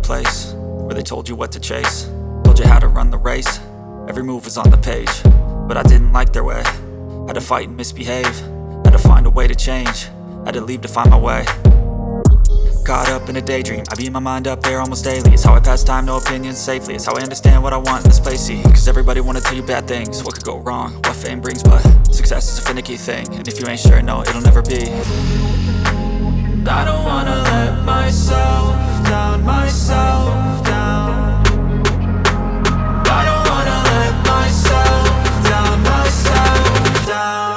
place where they told you what to chase, told you how to run the race. Every move was on the page, but I didn't like their way. Had to fight and misbehave, had to find a way to change, had to leave to find my way. Caught up in a daydream, I beat my mind up there almost daily. It's how I pass time, no opinions safely. It's how I understand what I want in this place, see. Cause everybody wanna tell you bad things, what could go wrong, what fame brings. But success is a finicky thing, and if you ain't sure, no, it'll never be. I don't wanna let myself down, myself down. I don't wanna let myself down, myself down.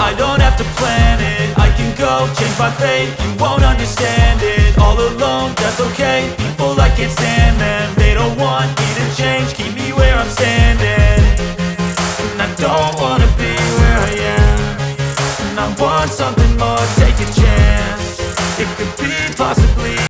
I don't have to plan it, I can go change my fate. You won't understand it, all alone, that's okay. People, I can't stand them, they don't want me to change. Keep me where I'm standing, and I don't wanna be where I am. And I want something